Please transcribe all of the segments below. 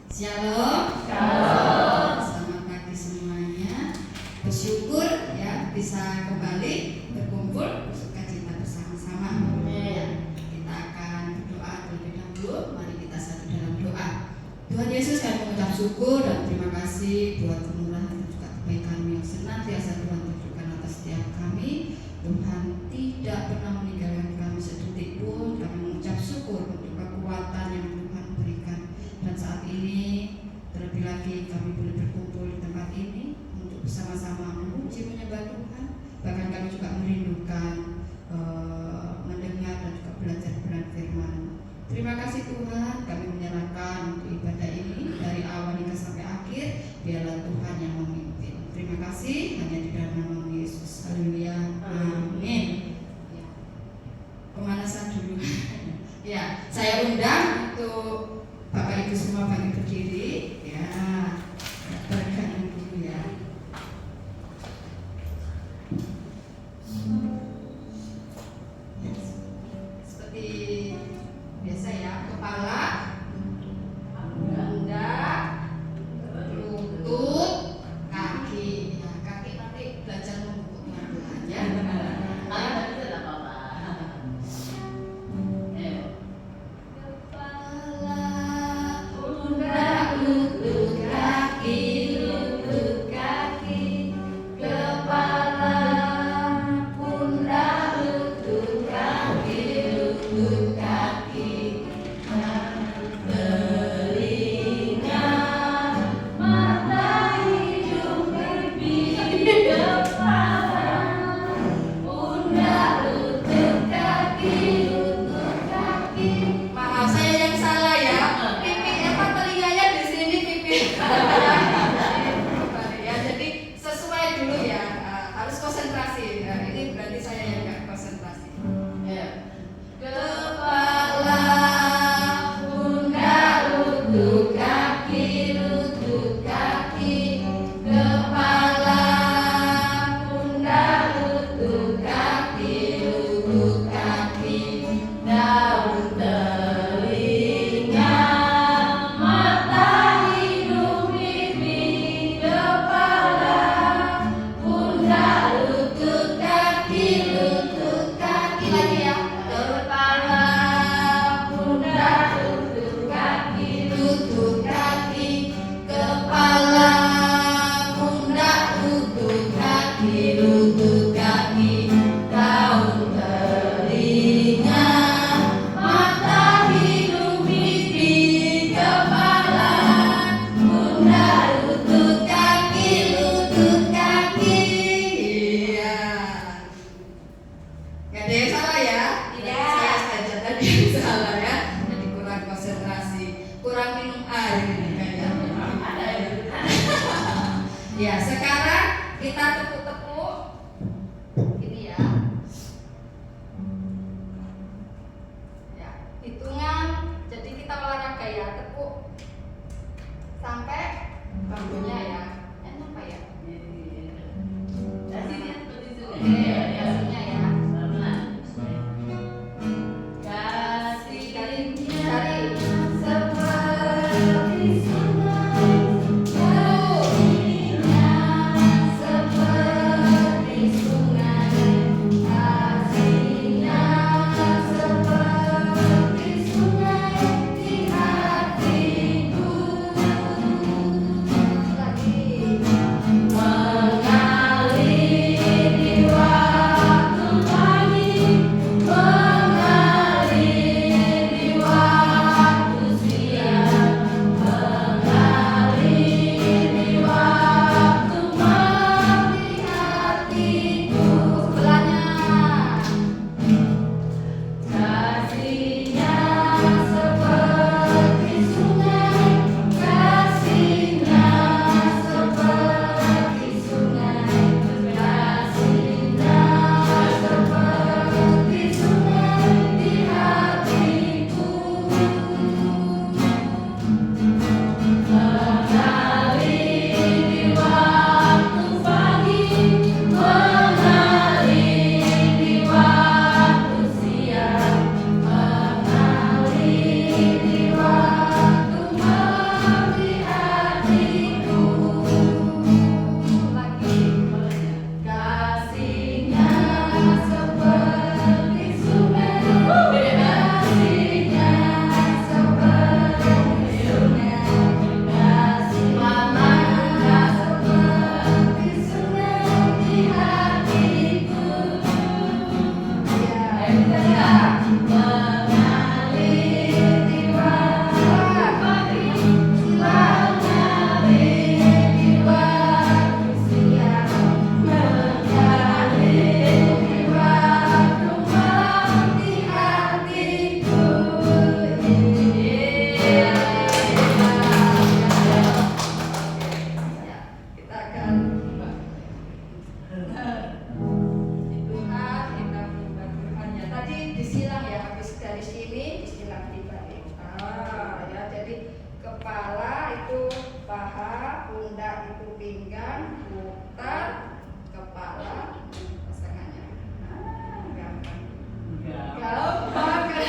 Shalom. Shalom. Selamat pagi semuanya. Bersyukur ya bisa kembali berkumpul bersukacita bersama-sama. Ya, kita akan berdoa terlebih dahulu. Mari kita satu dalam doa. Tuhan Yesus, kami mengucap syukur dan terima kasih buat kemurahan dan juga kebaikan yang senantiasa Tuhan tunjukkan atas setiap kami. Tuhan tidak pernah meninggalkan kami sedetik pun. Kami mengucap syukur untuk kekuatan yang Tuhan berikan. Dan saat ini terlebih lagi kami boleh berkumpul di tempat ini untuk bersama-sama memuji menyembah Tuhan. Bahkan kami juga merindukan mendengar dan juga belajar benar firman. Terima kasih Tuhan, kami menyerahkan untuk ibadah ini dari awal hingga sampai akhir. Biarlah Tuhan yang memimpin. Terima kasih hanya di dalam nama Yesus. Haleluya. Amin. Ya. Pemanasan dulu. Ya, saya undang untuk Bapak Ibu semua bagi berdiri. Ya, berkenan dulu ya. Seperti biasa ya, kepala, pundak, lutut, kaki. Ya, kaki nanti belajar membukanya ya. Ya, sekarang kita tepuk-tepuk ini ya. Ya, hitungan. Jadi kita olahraga ya, tepuk sampai bambunya ya. Enak apa ya? Kasihnya ya. Kasih dari seperti itu paha, pundak itu pinggang, putar, kepala, pasangannya. Gampang. Gampang kan?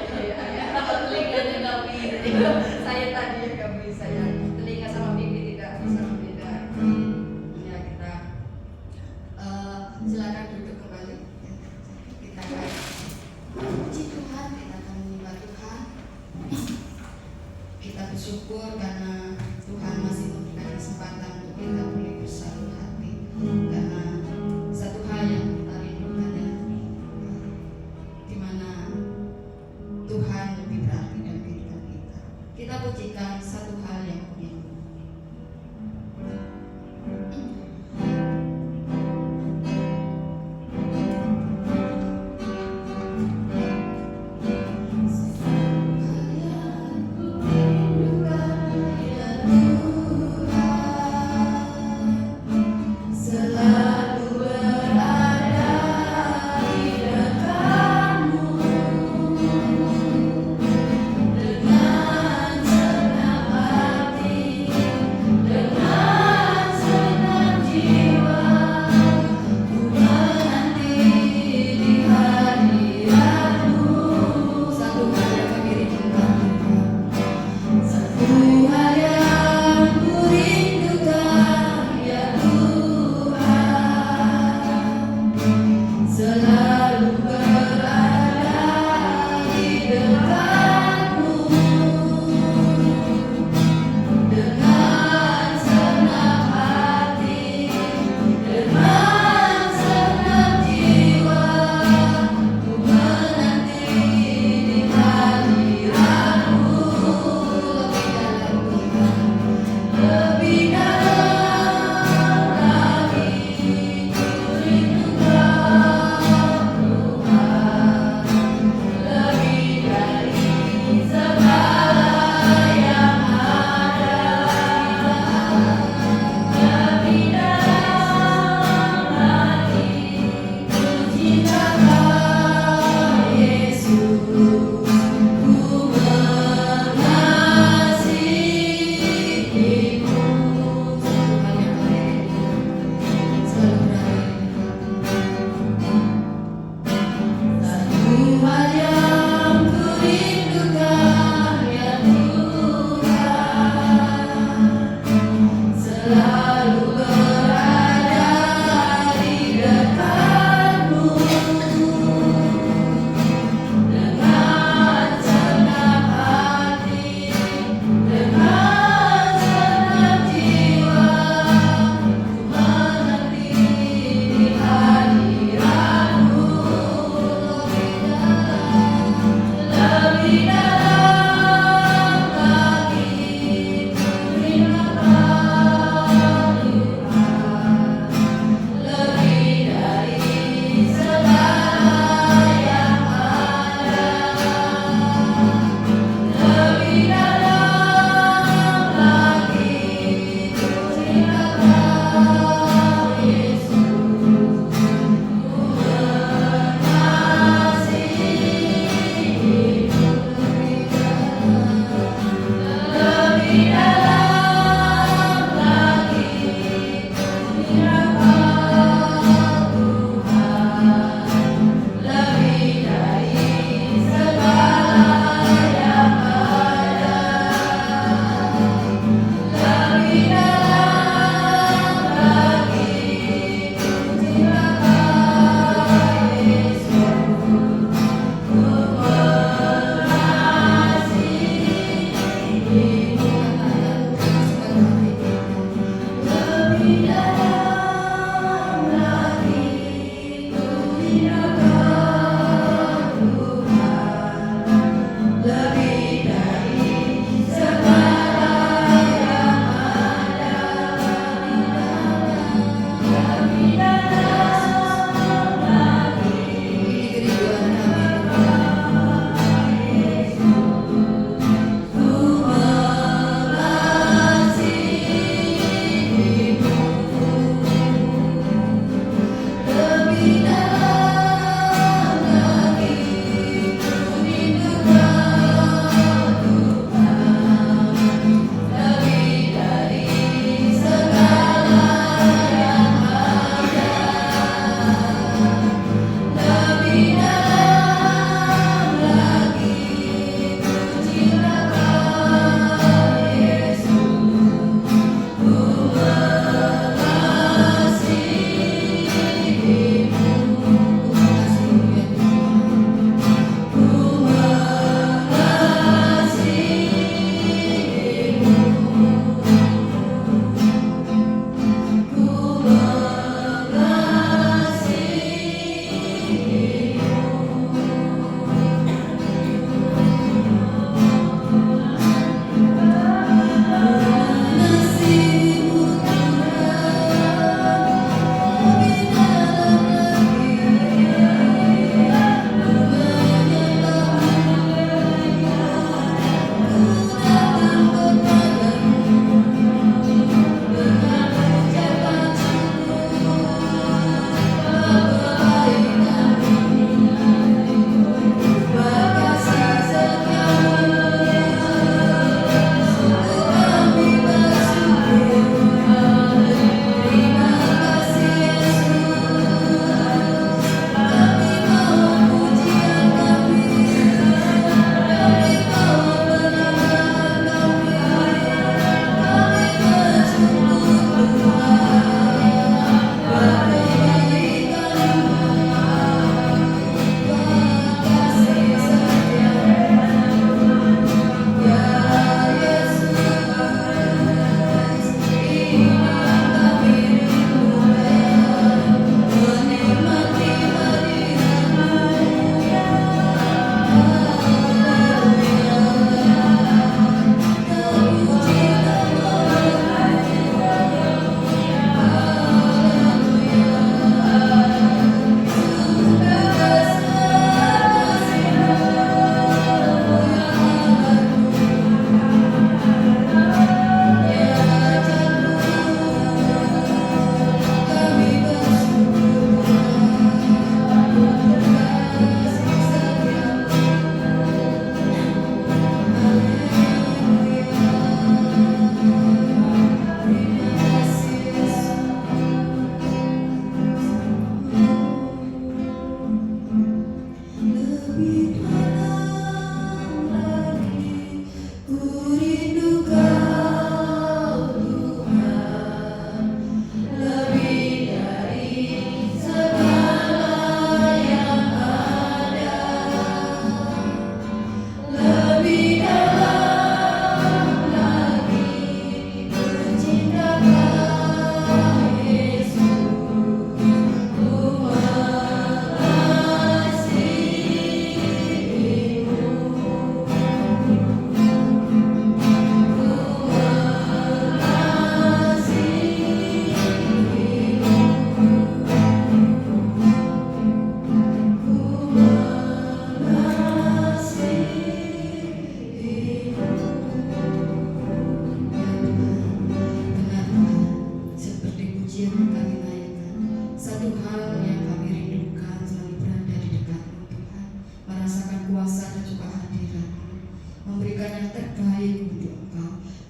Iya, telinganya nggak bisa. Saya tadi ya nggak bisa ya. Telinga sama pipi tidak bisa membedakan. Ya kita silakan duduk kembali. Kita akan puji Tuhan, kita akan menyembah Tuhan. Kita bersyukur karena Tuhan masih memberikan kesempatan untuk kita boleh bersatu hati. Karena satu hal yang kita rindukan ya, di mana Tuhan lebih berarti dalam kehidupan kita. Kita pujikan satu hal yang punya.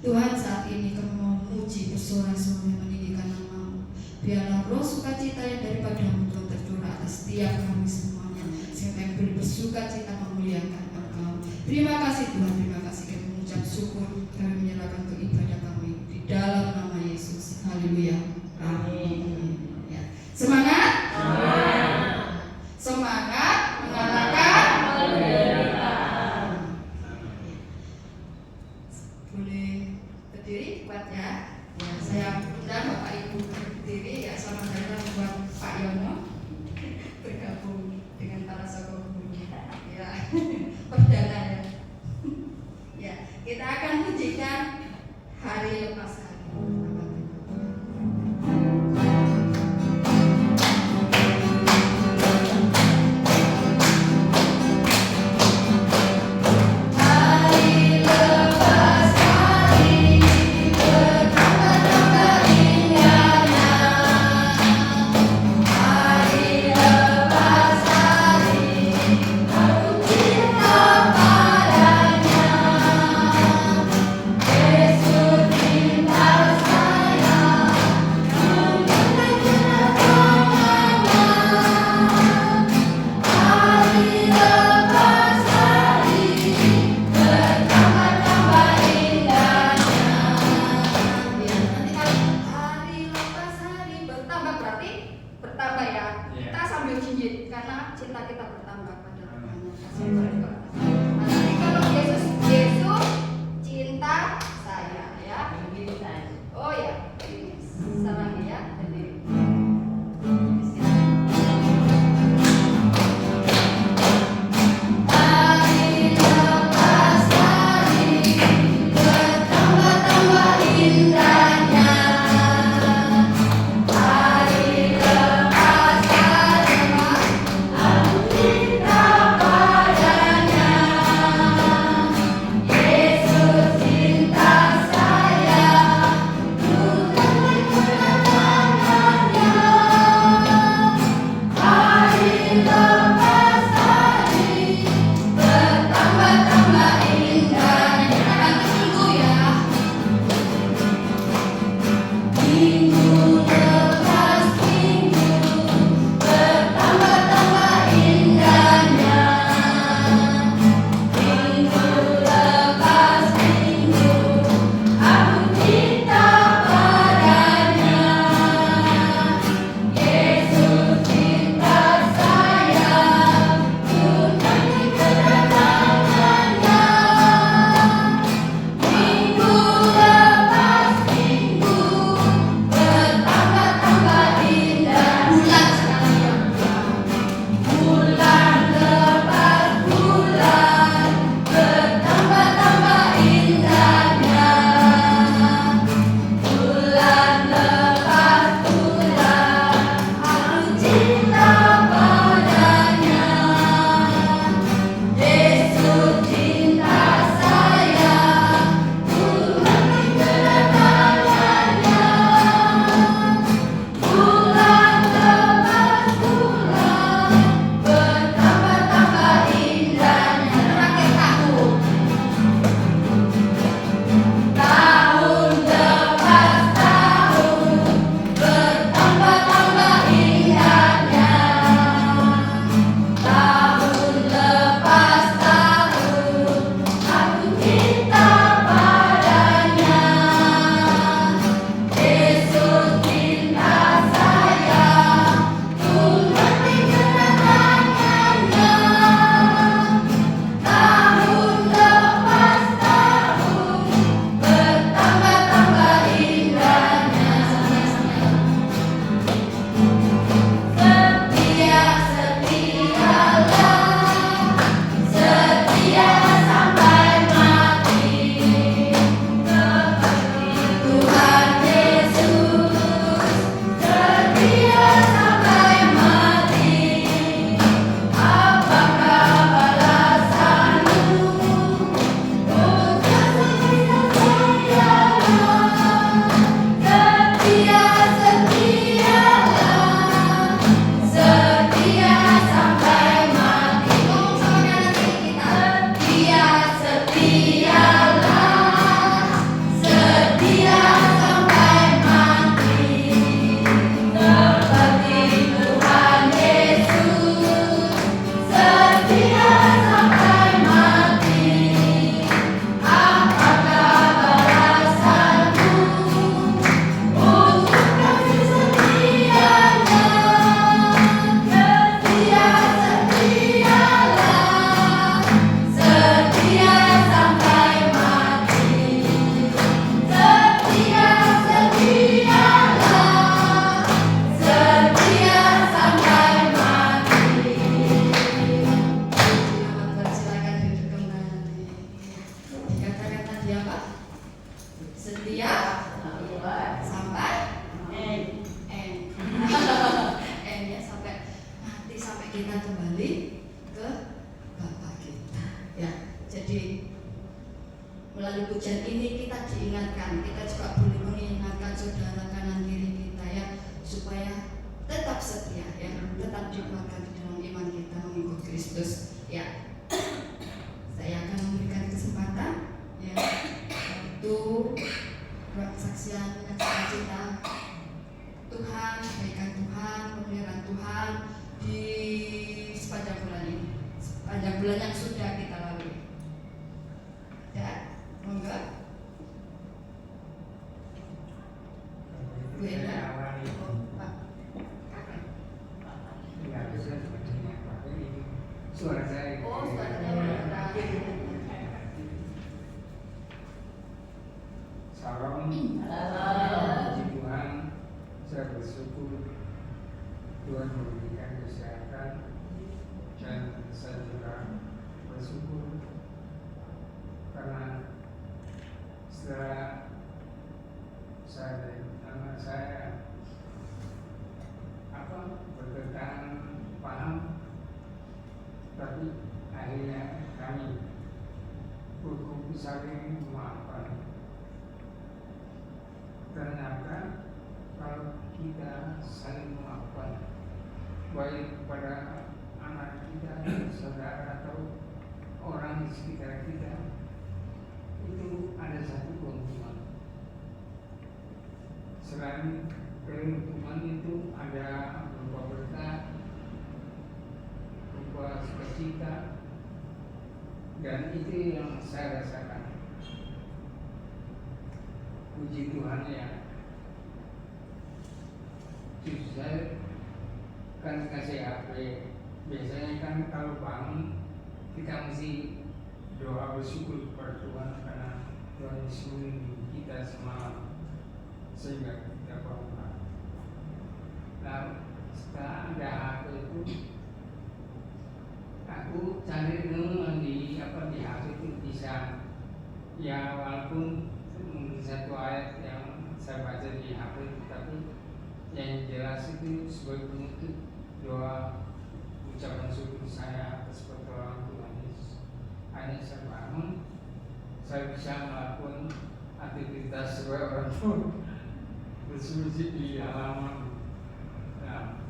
Tuhan, saat ini kami mau memuji bersorak-sorai meninggikan nama-Mu. Biarlah roh sukacita yang daripadamu Tuhan tercurah atas setiap kami semuanya, sehingga kami boleh bersukacita memuliakan Engkau. Terima kasih Tuhan, terima kasih. Kami mengucap syukur, kami menyerahkan untuk ibadah kami di dalam nama Yesus. Haleluya. Amin. Ya. Semangat. Semangat mengalahkan penderitaan. Boleh berdiri kuat ya. Ya, saya undang Bapak Ibu berdiri ya, selamat datang buat Pak Yono bergabung dengan para sokong kita. Ya, perdana ya. Ya, kita akan pujikan hari lepas hari. Yesus cinta setia sampai ya sampai kita kembali ke Bapa kita ya. Jadi melalui pujian ini kita diingatkan, kita juga boleh mengingatkan saudara kanan kiri kita ya, supaya tetap setia ya, tetap dikuatkan di dalam iman kita mengikut Kristus ya. Saya akan memberikan kesempatan ya untuk kesaksian dan cita Tuhan, kebaikan Tuhan, pemeliharaan Tuhan di sepanjang bulan ini, sepanjang bulan yang sudah kita lalui. Ya, monggo. Bu Enda. Suara saya. Oh, suara saya. Salam. Puji Tuhan. Saya bersyukur Tuhan memberikan kesehatan, dan saya juga bersyukur karena setelah saya dan anak saya bertentangan paham, tapi akhirnya kami berkumpul saling memaafkan. Ternyata kalau kita saling memaafkan, baik kepada anak kita, saudara atau orang di sekitar kita, itu ada satu keuntungan. Selain keuntungan itu ada berupa berkat, berupa sukacita, dan itu yang saya rasakan. Puji Tuhan ya. Justru saya kan kasih HP. Biasanya kan kalau bangun kita mesti doa bersyukur kepada Tuhan karena Tuhan Yesus melindungi kita semalam sehingga kita bangun. Nah, setelah ada HP itu, aku cari dulu di HP itu bisa ya, walaupun satu ayat yang saya baca di HP itu, tapi yang jelas itu sebagai penutup doa ucapan syukur saya atas pertolongan Tuhan Yesus. Hanya saya bangun, saya bisa melakukan aktivitas sebagai orang tua, bersujud di halaman. Nah,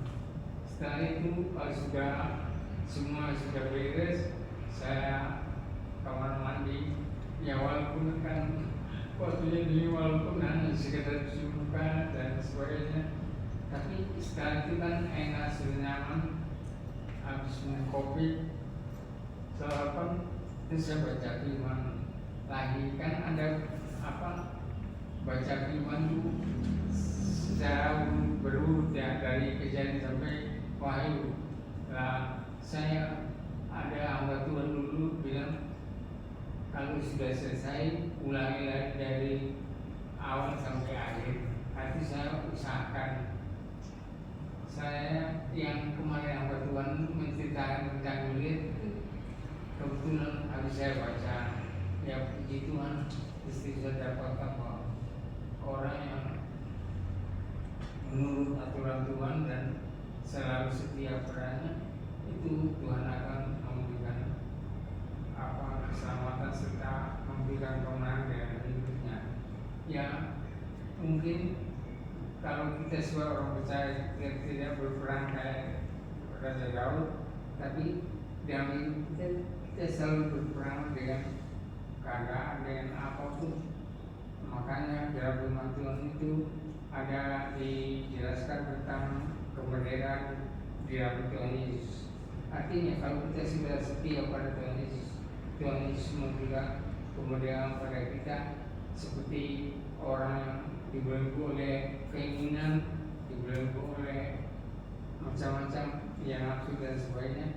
setelah itu kalau sudah semua sudah beres, saya kamar mandi. Ya walaupun kan waktunya ini walaupun hanya sekedar cuci muka dan sebagainya, tapi setelah itu kan enak, sudah nyaman. Habis minum kopi, sarapan, itu saya baca firman lagi. Kan ada baca firman itu secara berurut ya, dari Kejadian sampai Wahyu. Nah, saya ada hamba Tuhan dulu bilang, kalau sudah selesai ulangi lagi dari awal sampai akhir. Nanti saya usahakan. Saya yang kemarin hamba Tuhan menceritakan tentang Yuliet, kebetulan habis saya baca. Ya puji Tuhan, istri saya dapat orang yang menurut aturan Tuhan dan selalu setia padanya, itu Tuhan akan memberikan keselamatan serta memberikan kemenangan dalam hidupnya. Ya mungkin kalau kita sebagai orang percaya kita tidak berperang kayak Raja Daud, tapi dalam hidup kita selalu berperang dengan keadaan, dengan apapun. Makanya dalam firman Tuhan itu ada dijelaskan tentang kemerdekaan di dalam Tuhan Yesus. Artinya kalau kita sudah setia pada Tuhan Yesus, Tuhan Yesus memberikan kemerdekaan pada kita, seperti orang yang dibelenggu oleh keinginan, dibelenggu oleh macam-macam yang nafsu dan sebagainya.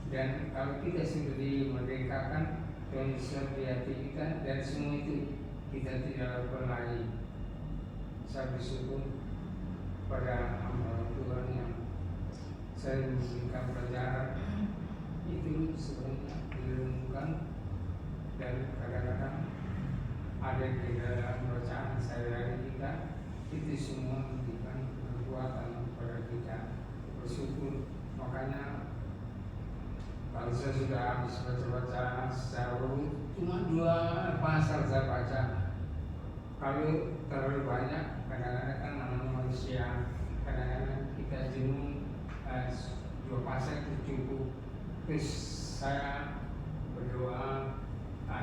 Dan kalau kita sudah dimerdekakan, Tuhan Yesus di hati kita, dan semua itu kita tidak lakukan lagi. Saya bersyukur pada hamba Tuhan yang saya memberikan pelajaran itu sebenarnya direnungkan, dan kadang-kadang ada di dalam bacaan makanya kalau saya sudah habis baca-baca sejauh cuma 2 pasal saya baca. Kalau terlalu banyak, kadang-kadang kan namanya manusia, kadang-kadang kita jenuh, 2 pasal itu cukup. Terus saya berdoa,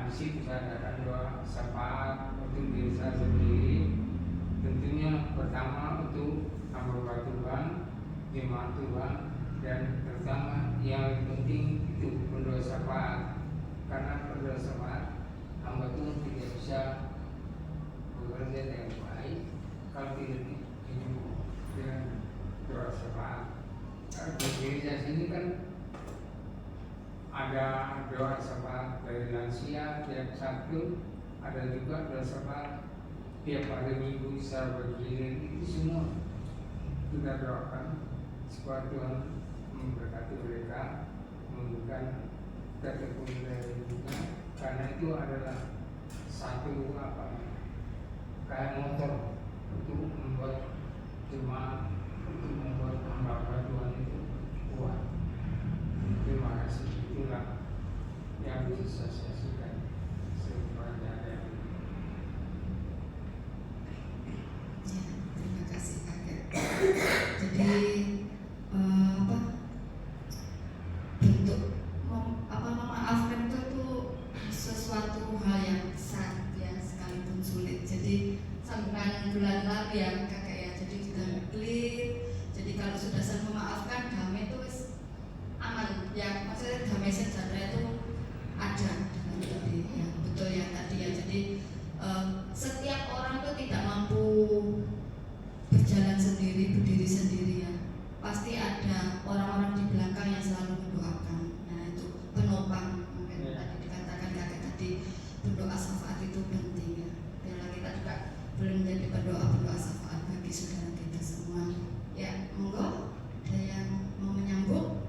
di situ saya adakan doa syafaat untuk diri saya sendiri. Tentunya pertama untuk hamba Tuhan, jemaat Tuhan, dan terutama yang penting itu berdoa syafaat. Karena berdoa syafaat hamba Tuhan tidak bisa bekerja dengan baik kalau tidak dihidup dengan doa syafaat. Di gereja sini kan ada doa syafaat dari lansia tiap Sabtu, ada juga doa syafaat tiap hari Minggu secara bergiliran. Itu semua kita doakan supaya Tuhan memberkati mereka, memberikan ketekunan dari hidupnya, karena itu adalah satu kayak motor untuk membuat jemaat, untuk membuat hamba Tuhan itu kuat. Terima kasih. Itulah yang bisa saya sampaikan sebenarnya. Ya, terima kasih Kakek. Jadi bentuk memaafkan itu sesuatu hal yang besar ya, sekalipun sulit. Jadi sampai bulan lalu ya Kakek ya, jadi sudah clear. Jadi kalau sudah saling memaafkan, damai itu aman ya, maksudnya damai sejahtera itu ada dalam diri ya, betul ya tadi ya. Jadi setiap orang itu tidak mampu berjalan sendiri, berdiri sendiri ya. Pasti ada orang-orang di belakang yang selalu mendoakan. Nah itu penopang, mungkin tadi dikatakan Kakek tadi, berdoa syafaat itu penting ya. Biarlah kita juga belum menjadi berdoa syafaat bagi saudara kita semua. Ya, monggo ada yang mau menyambung?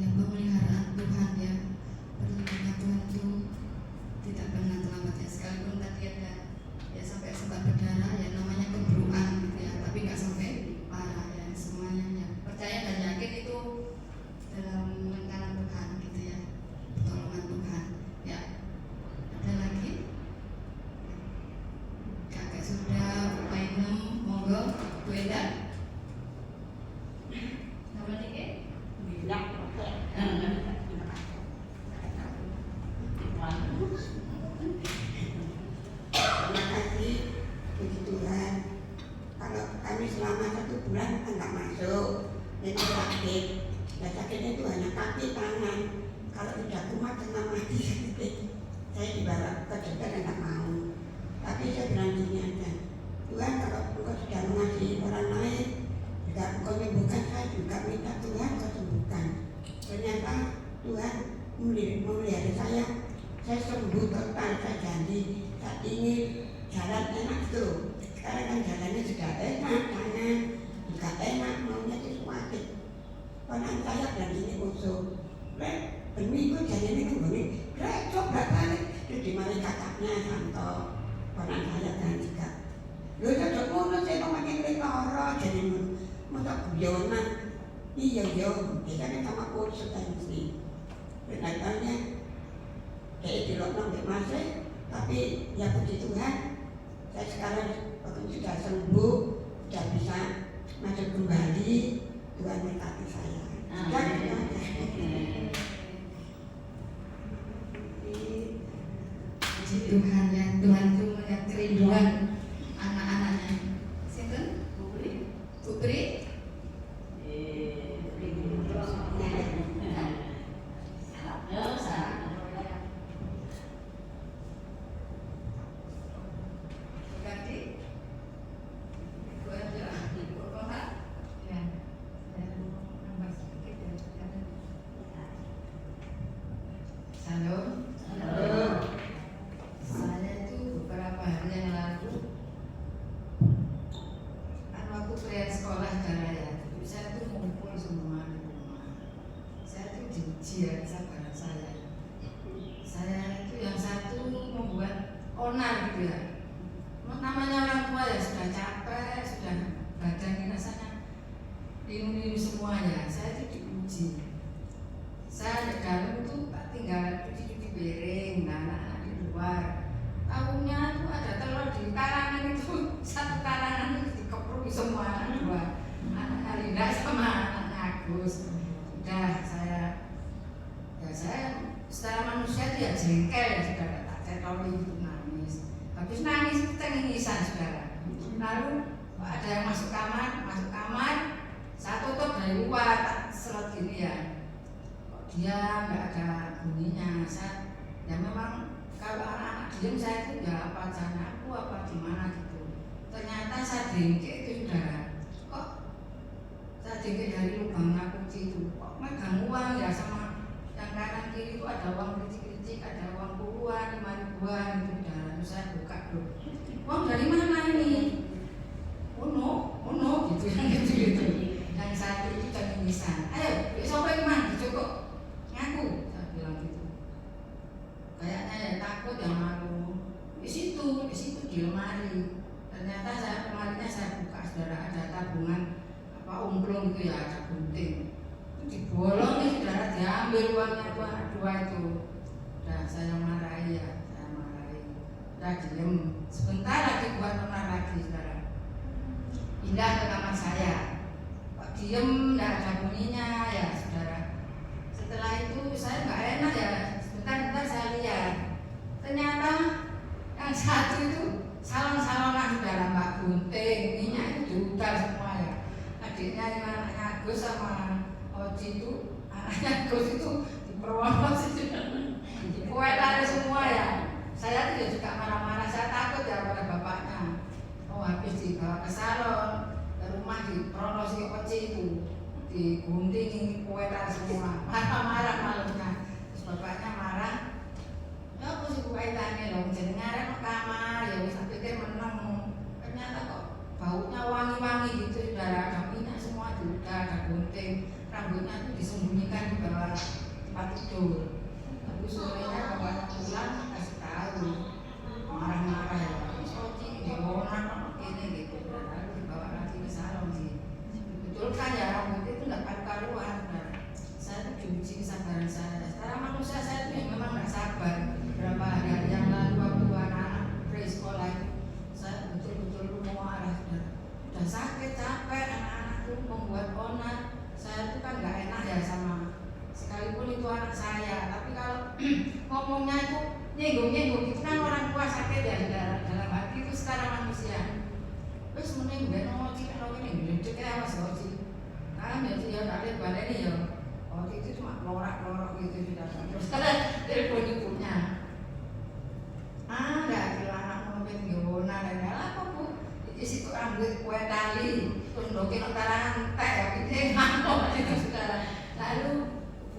Ya, pemeliharaan Tuhan ya, perlindungan Tuhan itu tidak pernah terlambat ya. Sekalipun tadi ada sakitnya itu hanya kaki tangan. Kalau tidak kumat tengah mati sakitnya. Saya dibawa ke dokter dan tak mau. Tapi saya bilang gini aja, Tuhan kalau engkau sudah mengasihi orang lain, juga engkau menyembuhkan, saya juga minta Tuhan kau sembuhkan. Ternyata Tuhan memelihara saya sembuh total, saya janji. Saat ini jalan enak tuh. Sekarang kan jalannya sudah enak, tangan juga enak, maunya itu sakit. Konan saya dan ini musuh. Berminggu jalan ini kembali, coba balik. Terus dimana kakaknya Santo, konan saya dan juga. Lalu saya ngono saya mau makin loro, jadi mau tak guyonan. Iya, biasanya sama kursus tensi. Ternyatanya kayak dilokno mbek Mas, tapi ya puji Tuhan, saya sekarang sudah sembuh, sudah bisa masuk kembali. Tuhan berkati saya. Puji Tuhan ya, Tuhan itu melihat kerinduan anak-anaknya. Sinten? Bu Pri?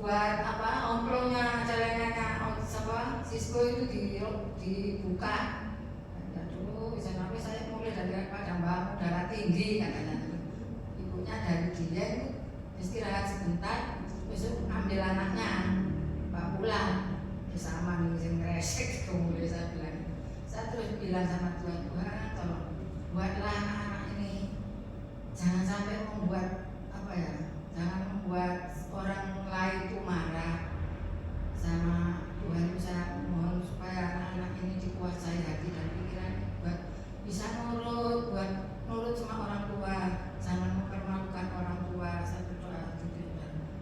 buat apa omplongnya celengannya Sisko itu dibuka. Aduh, bisa sampai saya mulai dari Padang darah tinggi katanya. Ibunya dari Dieng istirahat sebentar, besok ambil anaknya, Pak pulang bersama nih ngeresek. Kemudian saya terus bilang sama Tuhan, tolong buatlah anak-anak ini jangan sampai membuat jangan membuat orang lain itu marah sama Tuhan. Saya mohon supaya anak-anak ini dikuasai hati dan pikiran buat bisa nurut sama orang tua, jangan mempermalukan orang tua. Saya berdoa gitu.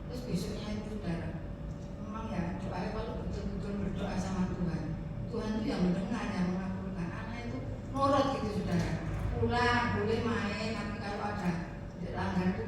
Terus besoknya itu saudara, memang ya doa kalau betul-betul berdoa sama Tuhan itu yang mendengar, yang mengabulkan. Anak itu nurut gitu saudara, pulang boleh main, tapi kalau ada langgar itu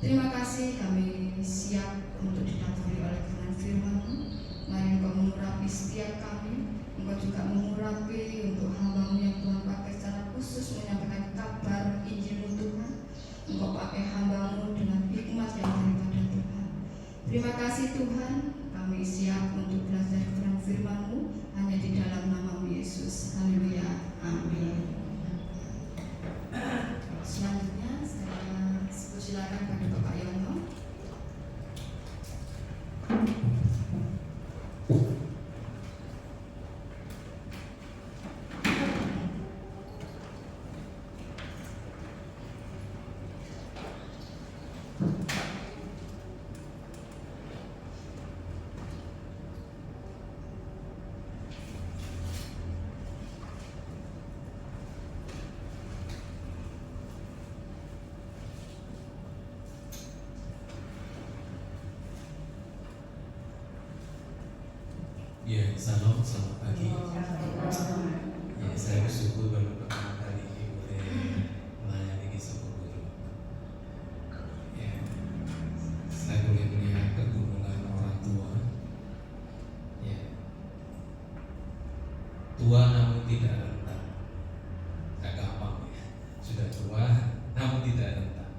Terima kasih, kami siap untuk didapuri oleh Tuhan firman-Mu. Mari Engkau mengurapi setiap kami, Engkau juga mengurapi untuk hamba-Mu yang Tuhan pakai secara khusus menyampaikan kabar Injil-Mu Tuhan. Engkau pakai hamba-Mu dengan hikmat yang daripada Tuhan. Terima kasih Tuhan, kami siap untuk belajar kebenaran firman-Mu hanya di dalam nama-Mu Yesus. Haleluya. Amin. Selanjutnya saya silakan pada Bapak Yono. Ya, selamat pagi. Ya, saya bersyukur baru pertama kali ini boleh melayani di Sopo Guru. Ya, saya boleh melihat pergumulan orang tua. Ya, tua namun tidak rentan. Gak gampang ya. Sudah tua namun tidak rentan.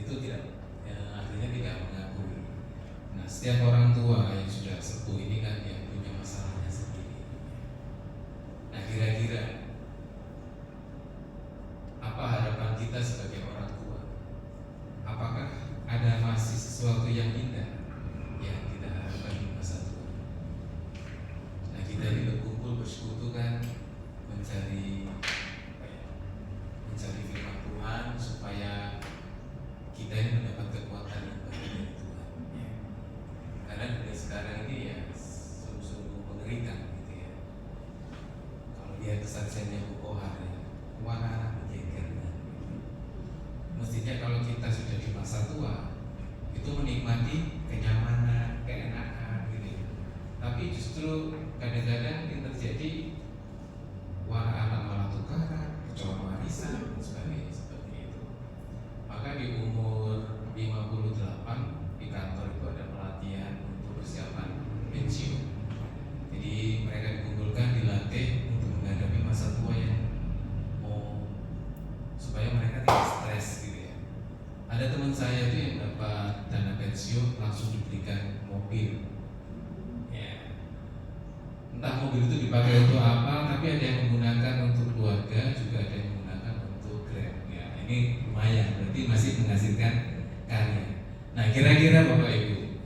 Itu tidak, ya, artinya tidak mengakui. Nah, setiap orang tua yang sudah sepuh ini kan yang punya masalahnya sendiri. Nah, kira-kira apa harapan kita sebagai orang tua? Apakah ada masih sesuatu yang indah yang kita harapkan di masa tua? Nah, kita ini berkumpul bersekutu kan mencari firman Tuhan supaya kita ini mendapat kekuatan yang baru dari Tuhan. Ya. Karena dunia sekarang ini ya sungguh-sungguh mengerikan gitu ya. Kalau dia kesaksiannya Bukohar ya, anak menjengkelkan. Mestinya kalau kita sudah di masa tua itu menikmati kenyamanan, keenakan gitu ya. Tapi justru kadang-kadang yang terjadi anak malah tukaran, kecoa warisan dan sebagainya seperti itu. Maka di umur 58 di kantor itu ada pelatihan untuk persiapan pensiun. Jadi mereka dikumpulkan, dilatih untuk menghadapi masa tua yang mau supaya mereka tidak stres gitu ya. Ada teman saya itu yang dapat dana pensiun langsung diberikan mobil. Ya. Entah mobil itu dipakai untuk apa, tapi ada yang menggunakan untuk keluarga, juga ada yang menggunakan untuk Grab. Ya, ini lumayan, berarti masih menghasilkan karya. Nah, kira-kira Bapak Ibu,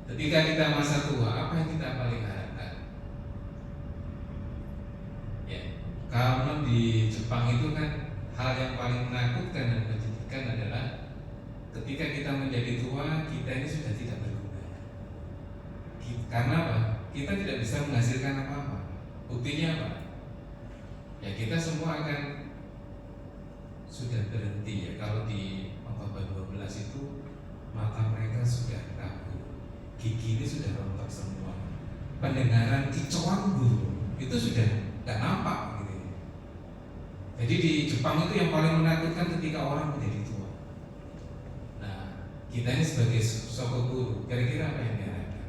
ketika kita masa tua, apa yang kita paling harapkan? Ya, kalau di Jepang itu kan hal yang paling menakutkan dan menjadikan adalah ketika kita menjadi tua, kita ini sudah tidak berguna. Karena apa? Kita tidak bisa menghasilkan apa-apa. Buktinya apa? Ya kita semua akan berhenti ya. Kalau di Khotbah 12 itu mata mereka sudah kabur, gigi ini sudah rontok semua, pendengaran kicauan burung itu sudah nggak nampak gitu. Jadi di Jepang itu yang paling menakutkan ketika orang menjadi tua. Nah, kita ini sebagai sosok guru, kira-kira apa yang diharapkan?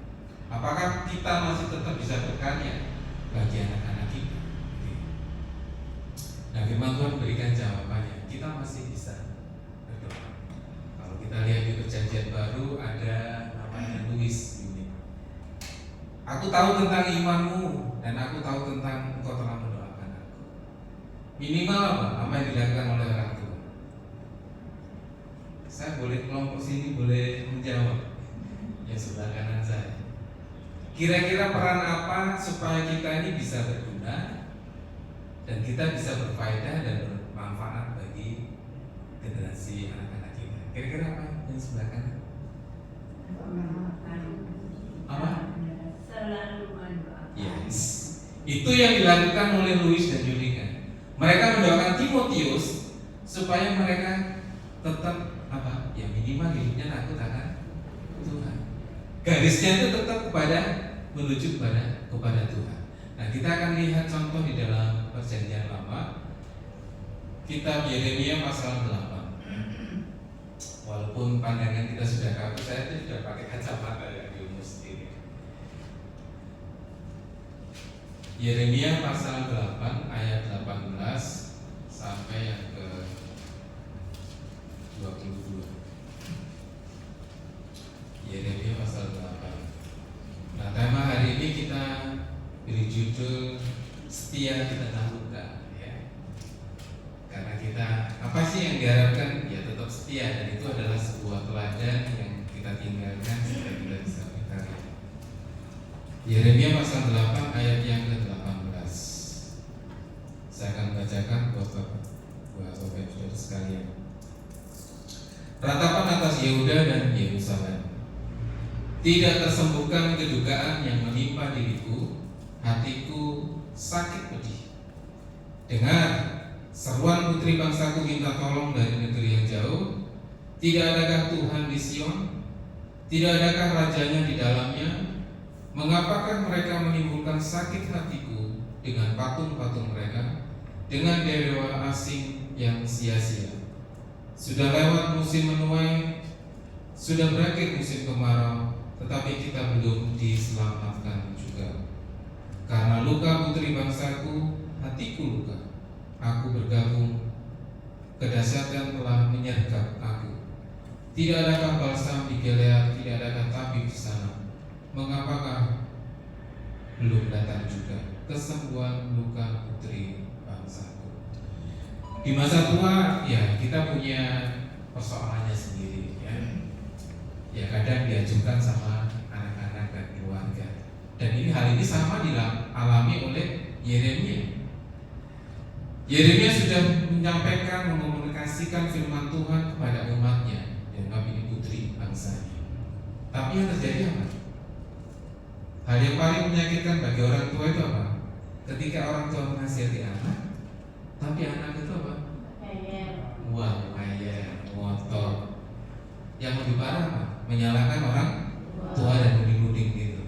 Apakah kita masih tetap bisa berkarya bagi anak-anak kita? Nah, firman Tuhan berikan jawabannya. Kita masih bisa berdoa. Kalau kita lihat di Perjanjian Baru ada namanya Louis Unit. Aku tahu tentang imanmu dan aku tahu tentang engkau telah mendoakan aku. Minimal apa yang dilakukan oleh orang tua? Saya boleh kelompok sini boleh menjawab. Yang sebelah kanan saya. Kira-kira peran apa supaya kita ini bisa berguna dan kita bisa berfaedah dan bermanfaat bagi generasi anak-anak kita? Kira-kira apa yang sebelah kanan? Apa? Selalu mendoakan. Yes. Itu yang dilakukan oleh Louis dan Julian. Mereka mendoakan Timotius supaya mereka tetap apa? Ya minimal hidupnya takut akan Tuhan. Garisnya itu tetap menuju kepada Tuhan. Nah, kita akan lihat contoh di dalam Perjanjian Lama, kitab Yeremia pasal 8. Walaupun pandangan kita sudah kabur, saya itu sudah pakai kacamata ya di umur sendiri. Yeremia pasal 8 ayat 18 sampai yang ke 22. Yeremia pasal 8. Nah, tema hari ini kita beri judul setia di tengah luka ya. Karena kita apa sih yang diharapkan? Ya tetap setia, dan itu adalah sebuah teladan yang kita tinggalkan supaya kita bisa berkarya. Yeremia pasal 8 ayat yang ke-18. Saya akan bacakan buat Bapak Ibu sekalian. Ratapan atas Yehuda dan Yerusalem. Tidak tersembuhkan kedukaan yang menimpa diriku, hatiku sakit pedih. Dengar, seruan putri bangsaku minta tolong dari negeri yang jauh. Tidak adakah Tuhan di Sion? Tidak adakah rajanya di dalamnya? Mengapakah mereka menimbulkan sakit hatiku dengan patung-patung mereka, dengan dewa asing yang sia-sia? Sudah lewat musim menuai, sudah berakhir musim kemarau, tetapi kita belum diselamatkan juga. Karena luka putri bangsaku, hatiku luka. Aku bergabung, kedahsyatan telah menyergap aku. Tidak adakah balsam di Gilead, tidak adakah tabib di sana. Mengapakah belum datang juga kesembuhan luka putri bangsaku? Di masa tua, ya kita punya persoalannya sendiri ya. Ya kadang diajukan sama anak-anak dan keluarga. Dan hal ini sama dialami oleh Yeremia. Yeremia sudah menyampaikan, mengkomunikasikan firman Tuhan kepada umatnya dan kami putri bangsanya. Tapi yang terjadi apa? Hal yang paling menyakitkan bagi orang tua itu apa? Ketika orang tua menasihati anak, tapi anak itu apa? Wah, ngotot. Yang lebih parah apa? Menyalahkan orang tua dan menuding gitu.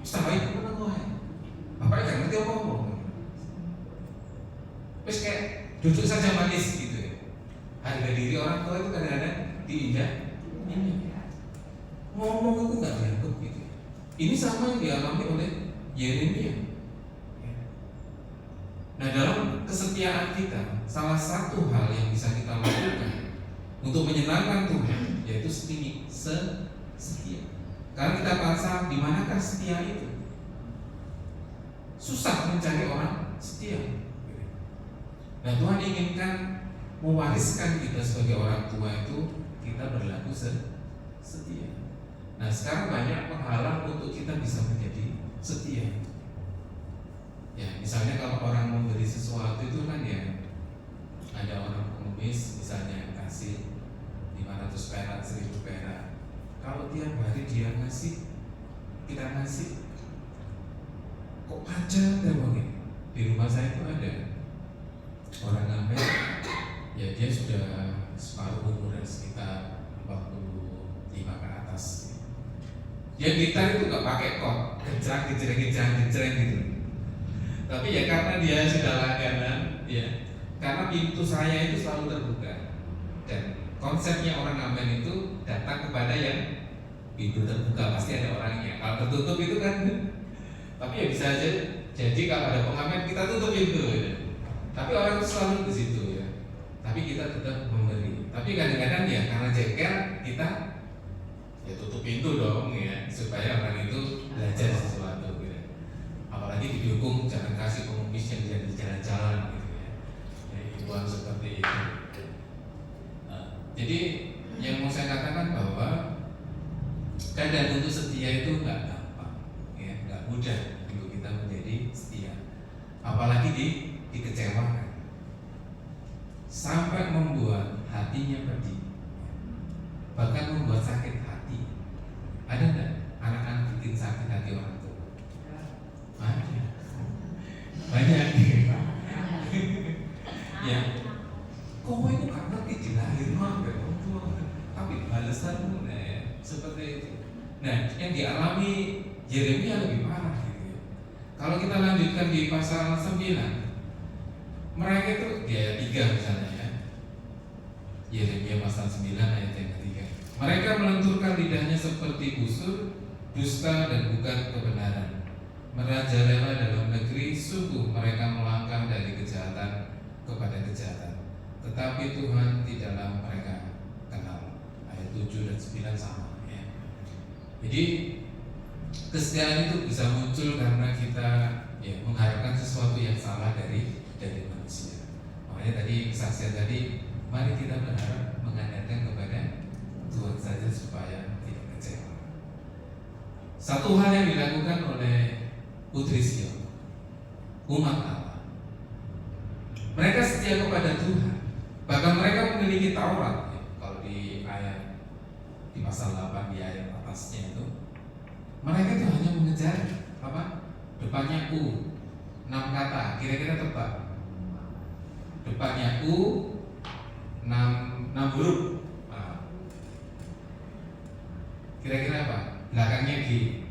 Setelah itu mana gue? Apa yang ngerti apa? Terus kayak duduk saja manis gitu ya. Harga diri orang tua itu kadang-kadang diinjak. Ngomong itu nggak dianggap gitu. Ini sama yang dialami oleh Yeremia. Nah, dalam kesetiaan kita, salah satu hal yang bisa kita lakukan untuk menyenangkan Tuhan yaitu setia. Karena kita merasa di manakah setia itu? Susah mencari orang setia. Nah, Tuhan inginkan mewariskan kita sebagai orang tua itu kita berlaku setia. Nah, sekarang banyak penghalang untuk kita bisa menjadi setia. Ya, misalnya kalau orang memberi sesuatu itu kan ya ada orang pengemis misalnya kasih 500 perak, 1000 perak. Kalau tiap hari dia ngasih, kita ngasih, kok panjang ya bang? Di rumah saya itu ada orang ngamen ya dia sudah separuh umur dan sekitar 45 ke atas. Dia gitar itu nggak pakai kok, gejreng gitu. Tapi ya karena dia sudah langganan, ya karena pintu saya itu selalu terbuka dan konsepnya orang ngamen itu datang kepada yang pintu terbuka, pasti ada orangnya. Kalau tertutup itu kan, tapi ya bisa aja. Jadi kalau ada pengamen kita tutup pintu, ya. Tapi orang itu selalu ke situ ya. Tapi kita tetap memberi. Tapi kadang-kadang ya karena jengkel kita ya tutup pintu dong ya, supaya orang itu belajar sesuatu gitu. Apalagi didukung jangan kasih pengemis yang jadi jalan-jalan gitu ya. Ya himbauan seperti itu. Jadi yang mau saya katakan bahwa kadang untuk setia itu nggak gampang, ya nggak mudah untuk kita menjadi setia. Apalagi dikecewakan sampai membuat hatinya pedih, bahkan membuat sakit hati. Ada nggak anak-anak bikin sakit hati orang tua? Banyak. Ya, kau itu kan ngerti dilahirin oleh orang tua, tapi balasanmu seperti itu. Nah, yang dialami Yeremia lebih parah gitu. Kalau kita lanjutkan di pasal 9, mereka itu di ayat 3 misalnya ya. Yeremia pasal 9 ayat yang ketiga. Mereka melenturkan lidahnya seperti busur, dusta dan bukan kebenaran. Merajalela dalam negeri, sungguh mereka melangkah dari kejahatan kepada kejahatan. Tetapi Tuhan tidaklah mereka kenal. Ayat 7 dan 9 sama ya. Jadi kesetiaan itu bisa muncul karena kita ya mengharapkan sesuatu yang salah dari manusia. Makanya tadi kesaksian tadi, mari kita berharap mengandalkan kepada Tuhan saja supaya tidak kecewa. Satu hal yang dilakukan oleh Putri Sion, umat Allah, mereka setia kepada Tuhan. Bahkan mereka memiliki Taurat. Kalau di ayat di pasal 8 di ayat atasnya itu, mereka itu hanya mengejar apa? Depannya U, 6 kata, kira-kira tebak. Depannya U, 6 huruf. Kira-kira apa? Belakangnya G.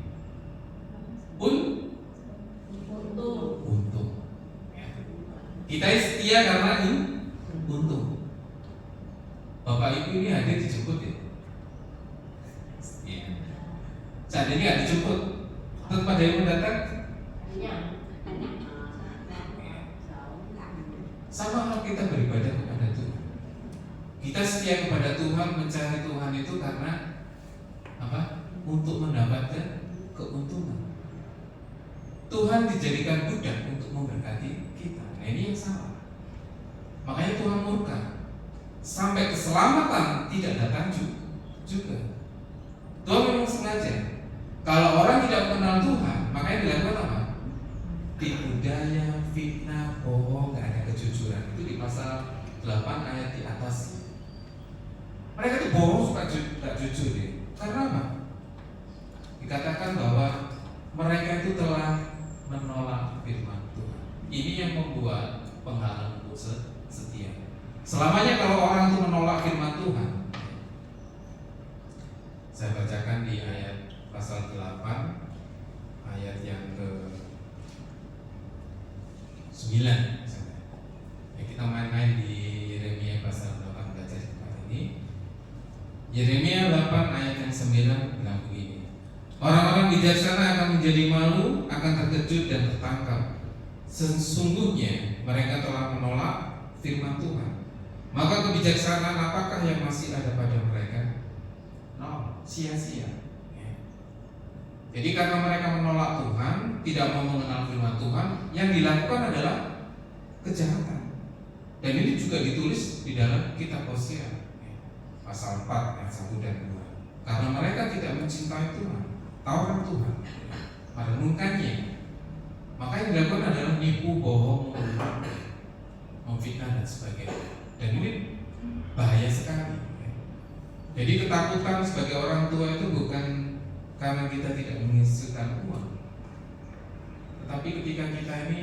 Untung. Ya. Kita setia karena untung. Bapak Ibu ini hadir dijemput ya. Ya. Seandainya nggak dijemput, tetap ada yang mendatang. Sama hal kita beribadah kepada Tuhan. Kita setia kepada Tuhan, mencari Tuhan itu karena apa? Untuk mendapatkan keuntungan. Tuhan dijadikan budak untuk memberkati kita. Nah ini yang salah. Makanya Tuhan murka. Sampai keselamatan tidak datang juga. Tuhan memang sengaja. Kalau orang tidak mengenal Tuhan, makanya dilakukan apa? Tipu daya, fitnah, bohong, gak ada kejujuran. Itu di pasal 8 ayat di atas. Mereka itu bohong suka gak jujur ya. Karena apa? Dikatakan bahwa mereka itu telah menolak firman Tuhan. Ini yang membuat penghalang setia. Selamanya kalau orang itu menolak firman Tuhan, saya bacakan di ayat pasal 8 ayat yang ke 9 ya, kita main-main di Yeremia pasal 8 baca di tempat ini. Yeremia 8 ayat yang 9 bilang begini. Orang-orang bijaksana akan menjadi malu, akan terkejut dan tertangkap. Sesungguhnya mereka telah menolak firman Tuhan. Maka kebijaksanaan apakah yang masih ada pada mereka? No, sia-sia. Jadi karena mereka menolak Tuhan, tidak mau mengenal firman Tuhan, yang dilakukan adalah kejahatan. Dan ini juga ditulis di dalam kitab Hosea pasal 4 ayat 1 dan 2. Karena mereka tidak mencintai Tuhan, taurat Tuhan, merenungkannya, maka yang dilakukan adalah nipu, bohong, memfitnah dan sebagainya. Dan ini bahaya sekali. Jadi ketakutan sebagai orang tua itu bukan karena kita tidak menghasilkan uang, tetapi ketika kita ini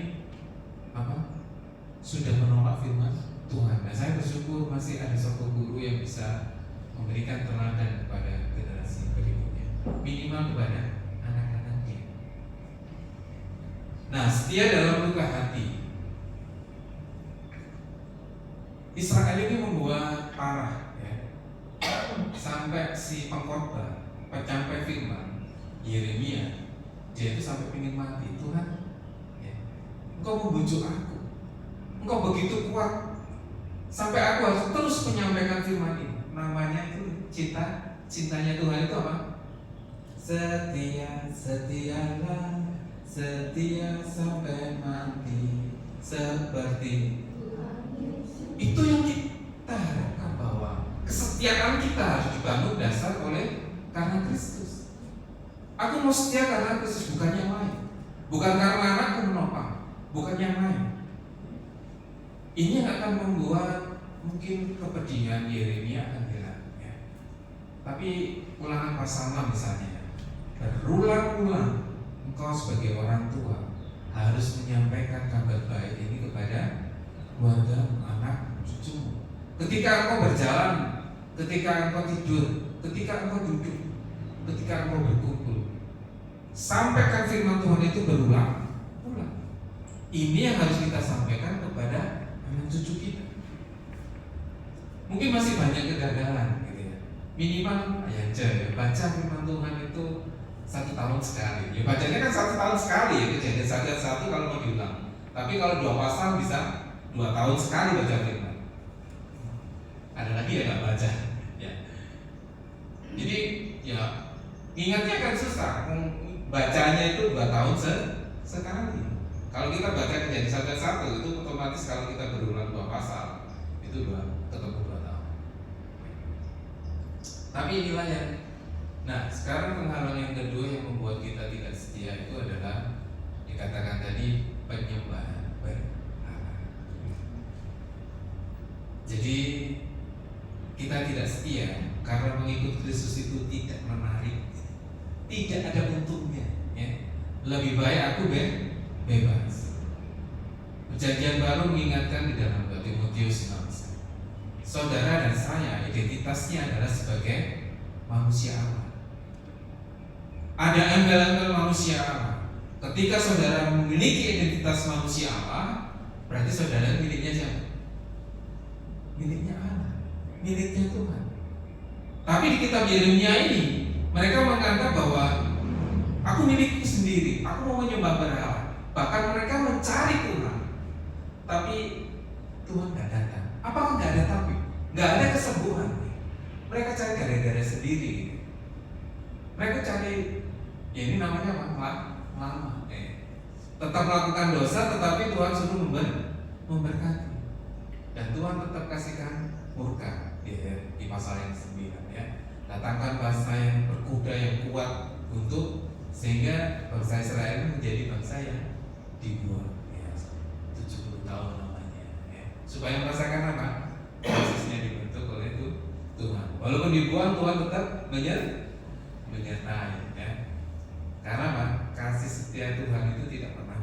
sudah menolak firman Tuhan. Nah saya bersyukur masih ada satu guru yang bisa memberikan teladan kepada generasi berikutnya, minimal kepada anak-anaknya. Nah, setia dalam luka hati. Israel ini membuat parah, ya, sampai si pengkhotbah, penyampai firman Yeremia, dia itu sampai ingin mati. Tuhan, ya, Engkau membujuk aku, Engkau begitu kuat sampai aku harus terus menyampaikan firman ini. Namanya itu cintanya Tuhan itu apa? Setia, setialah, setia sampai mati, seperti itu yang kita harapkan, bahwa kesetiaan kita harus dibangun dasar oleh karena Kristus. Aku mau setia karena Kristus, bukan yang lain, bukan karena anakku menopang, bukan yang lain. Ini yang akan membuat mungkin kepedihan Yeremia akan hilang, ya. Tapi Ulangan pasal 6 misalnya, berulang-ulang engkau sebagai orang tua harus menyampaikan kabar baik ini kepada keluarga, anak, cucumu. Ketika engkau berjalan, ketika engkau tidur, ketika engkau duduk, ketika engkau berkumpul, sampaikan firman Tuhan itu berulang-ulang. Ini yang harus kita sampaikan kepada anak cucu kita. Mungkin masih banyak kegagalan, gitu ya. Minimal ya baca firman Tuhan itu 1 tahun sekali. Ya bacanya kan 1 tahun sekali ya, kejadian 1 kalau mau diulang. Tapi kalau 2 pasal bisa 2 tahun sekali baca firman. Ada lagi ya nggak baca, ya. Jadi ya ingatnya kan susah. Bacanya itu 2 tahun sekali. Kalau kita baca kejadian 1 itu otomatis kalau kita berulang 2 pasal itu ketemu 2 tahun. Tapi inilah yang, nah sekarang penghalang yang kedua yang membuat kita tidak setia itu adalah dikatakan tadi penyembahan berhala. Jadi kita tidak setia karena mengikut Kristus itu tidak menarik, tidak ada untungnya, ya. Lebih baik aku bebas. Perjanjian Baru mengingatkan di dalam Timotius 6, saudara dan saya identitasnya adalah sebagai manusia Allah. Ada embel-embel manusia Allah. Ketika saudara memiliki identitas manusia Allah, berarti saudara miliknya siapa? Miliknya Allah, miliknya Tuhan. Tapi di kitab Yeremia ini mereka menganggap bahwa aku milikku sendiri, aku mau menyembah berhala. Bahkan mereka mencari Tuhan, tapi Tuhan nggak datang. Apakah nggak ada tapi? Nggak ada kesembuhan. Mereka cari gara-gara sendiri. Mereka cari, ya ini namanya apa? Lama. Tetap melakukan dosa, tetapi Tuhan suruh memberkati. Dan Tuhan tetap kasihkan murka di pasal yang 9, ya. Datangkan bangsa yang berkuda yang kuat untuk sehingga bangsa Israel menjadi bangsa yang dibuang, ya, 70 tahun namanya, ya. Supaya merasakan apa? Prosesnya dibentuk oleh Tuhan. Walaupun dibuang, Tuhan tetap menyertai, ya. Karena apa? Kasih setia Tuhan itu tidak pernah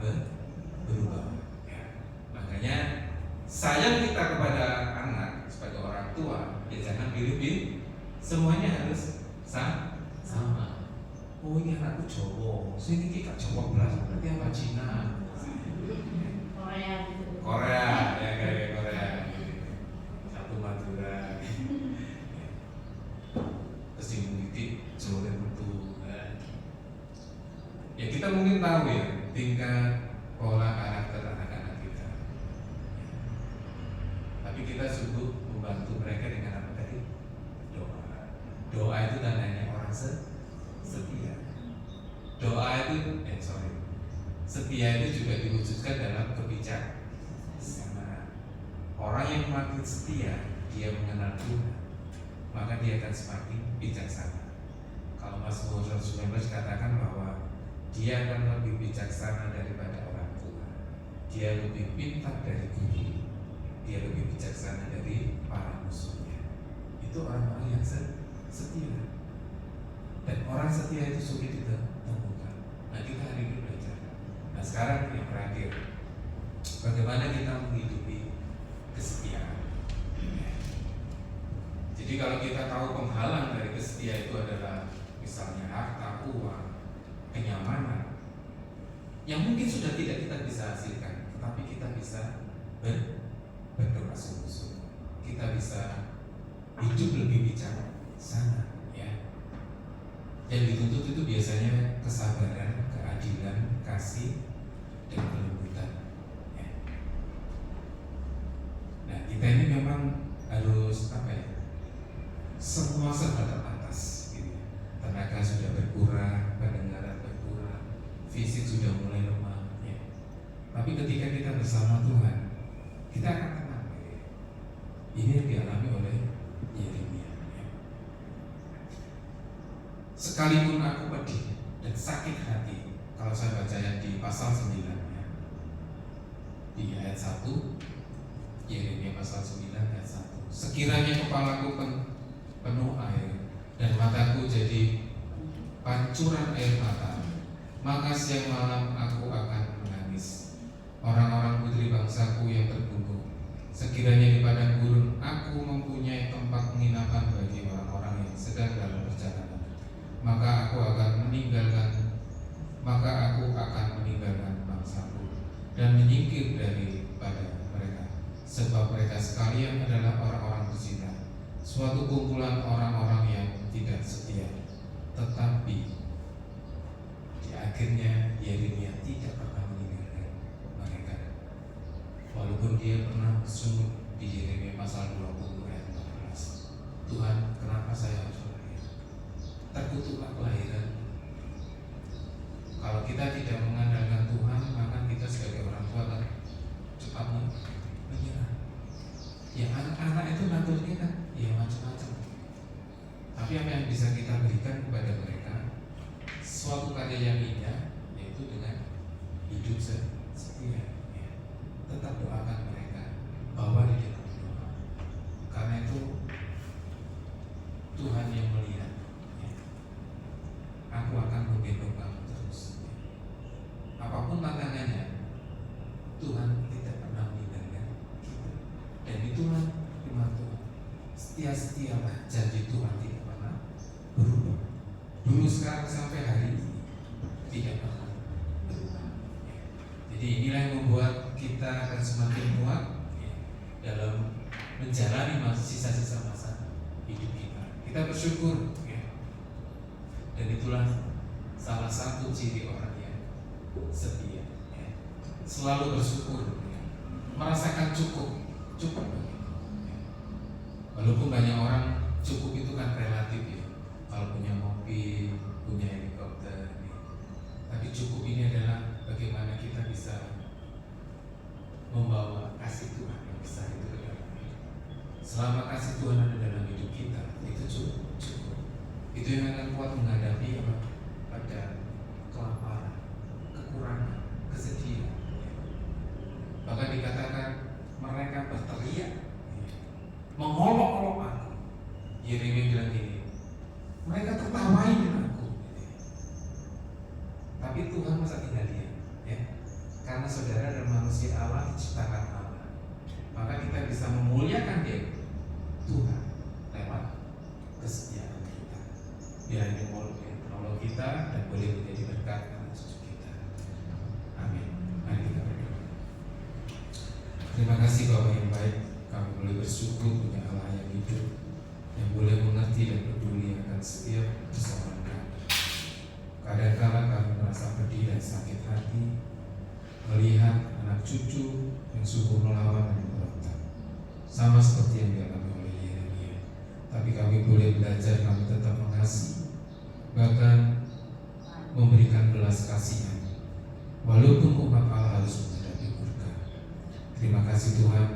berubah, ya. Makanya sayang kita kepada anak sebagai orang tua, ya jangan pilih-pilih. Semuanya harus sama. Oh ini anakku Jawa, sini kita Jawa belas, berarti apa Cina? Korea, ya kayak Korea. Satu Madura. Terus dimiliki Jawa Tentu. Ya kita mungkin tahu ya tingkat pola karakter anak-anak kita. Tapi kita sungguh membantu mereka dengan apa tadi? Doa. Doa itu tandanya orang setia. Doa itu, setia itu juga diwujudkan dalam kebijaksanaan. Orang yang makin setia, dia mengenal Tuhan, maka dia akan semakin bijaksana. Kalau Mazmur 19 katakan bahwa dia akan lebih bijaksana daripada orang tua, dia lebih pintar dari guru, dia lebih bijaksana dari para musuhnya. Itu orang-orang yang setia. Dan orang setia itu sulit ditemukan. Nah kita hari ini belajar. Nah sekarang yang terakhir, bagaimana kita menghidupi kesetiaan. Jadi kalau kita tahu penghalang dari kesetia itu adalah misalnya harta, uang, kenyamanan, yang mungkin sudah tidak kita bisa hasilkan, tetapi kita bisa berdoa sungguh-sungguh. Kita bisa hidup lebih bijaksana, ya. Yang dituntut itu biasanya kesabaran, keadilan, kasih, dan kelembutan. Ya. Nah, kita ini memang harus semua serba terbatas, gitu. Tenaga sudah berkurang, pendengaran berkurang, fisik sudah mulai lemah, ya. Tapi ketika kita bersama Tuhan, kita akan tenang. Ya. Ini yang dialami oleh Yeremia. Ya. Sekalipun aku pedih dan sakit hati, kalau saya baca yang di pasal 9, ya, di ayat 1, Yeremia pasal 9 ayat 1. Sekiranya kepalaku penuh air dan mataku jadi pancuran air mata, maka siang malam aku akan menangis. Orang-orang putri bangsaku yang terbunuh, sekiranya di padang gurun aku mempunyai tempat penginapan bagi orang-orang yang sedang dalam perjalanan, maka aku akan meninggalkan bangsaku dan menyingkir daripada mereka, sebab mereka sekalian adalah orang-orang berzina, suatu kumpulan orang-orang yang tidak setia. Tetapi di akhirnya Yeremia tidak pernah meninggalkan mereka, walaupun dia pernah bersungut di Yeremia pasal 20 ayat 14. Tuhan, kenapa saya harus lahir? Terkutuklah kelahiran. Kalau kita tidak mengandalkan Tuhan, maka kita sebagai orang tua akan cepat menyerah. Ya, anak-anak itu naturnya kan ya macam-macam. Tapi apa yang bisa kita berikan kepada mereka, suatu karya yang indah, yaitu dengan hidup setia. Ya. Tetap doakan mereka, bawa di dalam doa. Karena itu Tuhan yang melihat. Ya. Aku akan menggendong kamu terus. Ya. Apapun tantangannya, Tuhan tidak pernah meninggalkan kita. Dan itulah firman Tuhan. Setia-setialah, janji Tuhan tidak pernah berubah. Dulu, sekarang, sampai hari ini tidak pernah berubah. Jadi inilah yang membuat kita akan semakin kuat, ya, dalam menjalani sisa-sisa masa hidup kita. Kita bersyukur, ya. Dan itulah salah satu ciri orang yang setia, ya. Selalu bersyukur, ya. Merasakan cukup. Walaupun banyak orang cukup itu kan relatif, ya. Kalau punya mobil, punya helikopter, ya. Tapi cukup ini adalah bagaimana kita bisa membawa kasih Tuhan yang besar itu ke dalam hidup. Selama kasih Tuhan ada dalam hidup kita, itu cukup. Itu yang akan kuat menghadapi pada kelaparan, kekurangan, kesedihan. Bahkan dikatakan mereka berteriak, mengolok-olok aku. Yeremia bilang gini, mereka tertawain aku. Tapi Tuhan masa tinggal diam, ya? Karena saudara dan manusia Allah diciptakan Allah, maka kita bisa memuliakan Dia, Tuhan, lewat kesetiaan kita. Biar ini menolong kita dan boleh menjadi berkat anak cucu kita. Amin. Mari kita berdoa. Terima kasih Bapak yang baik, kami boleh bersyukur punya Allah yang hidup, yang boleh mengerti dan peduli akan setiap persoalan kami. Kadang-kala kami merasa pedih dan sakit hati melihat anak cucu yang sungguh melawan dan memberontak, sama seperti yang dialami oleh Yeremia. Tapi kami boleh belajar, kami tetap mengasihi, bahkan memberikan belas kasihan, walaupun umat Allah harus menghadapi murka. Terima kasih Tuhan,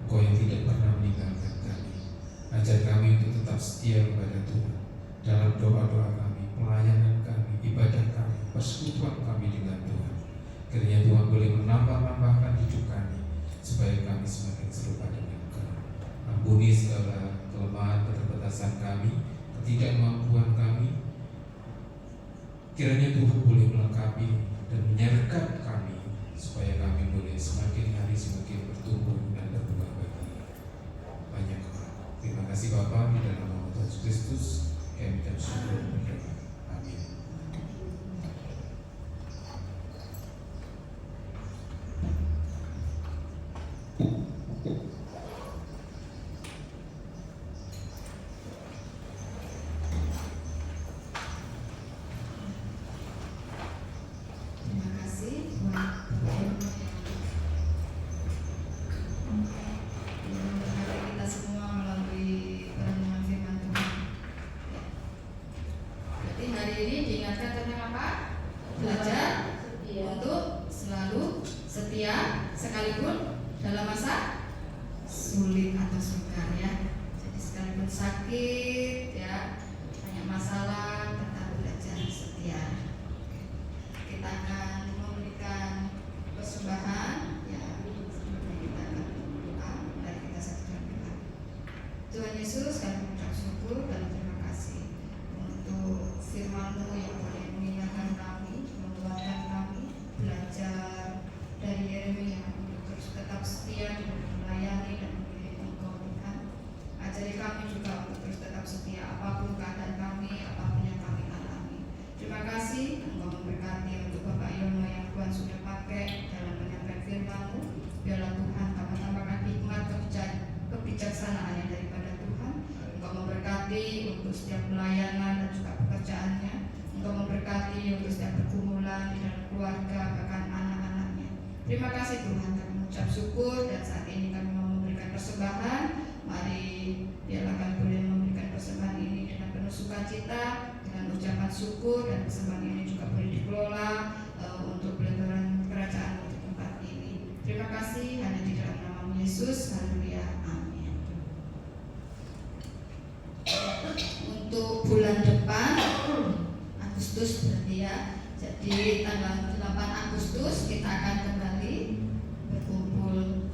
Engkau yang tidak pernah meninggalkan kami. Ajar kami untuk tetap setia kepada Tuhan dalam doa-doa kami, pelayanan kami, ibadah kami, persekutuan kami dengan Tuhan. Kiranya Tuhan boleh menambah-nambahkan hidup kami, supaya kami semakin serupa dengan Engkau. Ampuni segala kelemahan, keterbatasan kami, ketidakmampuan kami. Kiranya Tuhan boleh melengkapi dan menyertai kami, supaya kami boleh semakin hari semakin bertumbuh dan berbuah bagi banyak orang. Terima kasih. kasih Bapa di dalam nama Tuhan Yesus Kristus, kami ucap syukur dan berdoa. Amin. Terima kasih buat yang memberkati kita semua melalui perenungan firman Tuhan. Ya. Berarti hari ini diingatkan tentang apa? Belajar untuk selalu setia sekalipun dalam masa sulit atau sukar ya. Jadi sekalipun sakit ya, banyak masalah, tetap belajar setia. Kita akan memberikan persembahan ya, sebelumnya kita akan berdoa. Mari kita satukan doa. Tuhan Yesus, kami mengucap syukur dan terima kasih untuk firman-Mu yang boleh mengingatkan kami, menguatkan kami belajar dari Yeremia untuk terus tetap setia dan melayani dan mengiring Engkau Tuhan. Ajari kami juga untuk terus tetap setia apapun keadaan kami, apapun yang kami alami. Terima kasih Engkau memberkati untuk Bapak Yono yang Tuhan sudah pakai dalam menyampaikan firman-Mu. Biarlah Tuhan kami tambahkan hikmat kebijaksanaan yang daripada Tuhan. Engkau memberkati untuk setiap pelayanan dan juga pekerjaannya. Engkau memberkati untuk setiap pergumulan di dalam keluarga bahkan anak-anaknya. Terima kasih Tuhan, kami mengucap syukur dan saat ini kami mau memberikan persembahan. Mari biarlah kami boleh memberikan persembahan ini dengan penuh sukacita, dengan ucapan syukur, dan persembahan ini juga boleh dikelola untuk pelebaran kerajaan untuk tempat ini. Terima kasih hanya di dalam nama Yesus. Haleluya. Amin. Untuk bulan depan Agustus berarti ya. Jadi tanggal 8 Agustus kita akan kembali berkumpul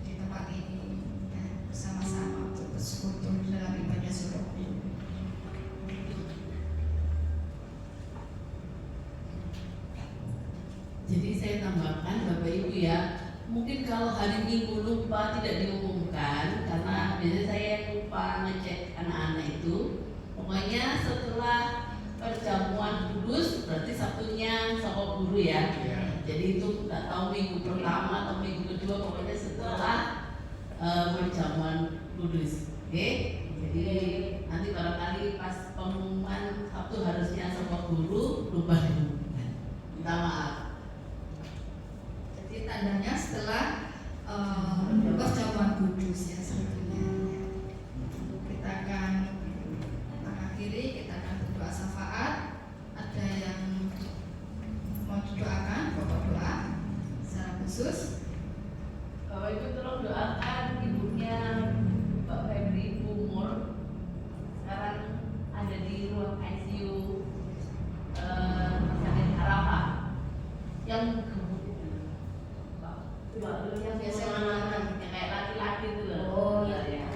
di tempat ini ya, bersama-sama untuk bersekutu dalam ibadah suruh. Jadi saya tambahkan Bapak Ibu ya, mungkin kalau hari Minggu lupa tidak diumumkan karena biasanya saya lupa ngecek anak-anak itu. Pokoknya setelah perjamuan kudus berarti Sabtunya Soko Guru ya. Jadi itu nggak tahu minggu pertama atau minggu kedua, pokoknya setelah perjamuan kudus. Oke? Jadi nanti barangkali pas pengumuman Sabtu harusnya Soko Guru lupa diumumkan. Minta maaf. Jadi tandanya setelah perjamuan kudus ya sebetulnya. Kita akan mengakhiri, kita akan berdoa syafaat. Ada yang mau didoakan, pokok doa secara khusus. Bapak Ibu tolong doakan ibunya Pak Febri umur sekarang ada di ruang ICU sakit Arafah yang yang biasa yang kayak laki-laki itu loh. Oh, iya. Ya.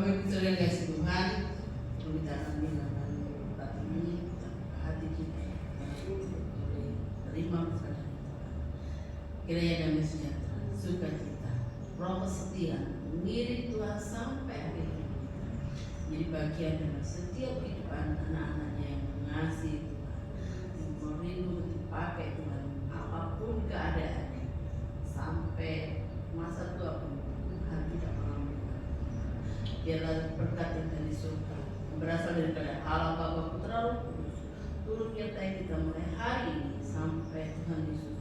Bapak Ibu Saudara kasih Tuhan, permintaan dalam tempat ini, hati kita boleh terima kepada Tuhan. Kiranya damai sejahtera, sukacita, roh kesetiaan mengiring Tuhan sampai akhir hidup kita. Jadi bagian dalam setiap kehidupan anak-anaknya yang mengasihi Tuhan, yang merindu dipakai Tuhan apapun keadaannya sampai masa tua pun Tuhan tidak mengambil. Biarlah berkat yang dari surga berasal daripada Allah Bapa Putra Roh Kudus turun menyertai kita mulai hari ini sampai Tuhan Yesus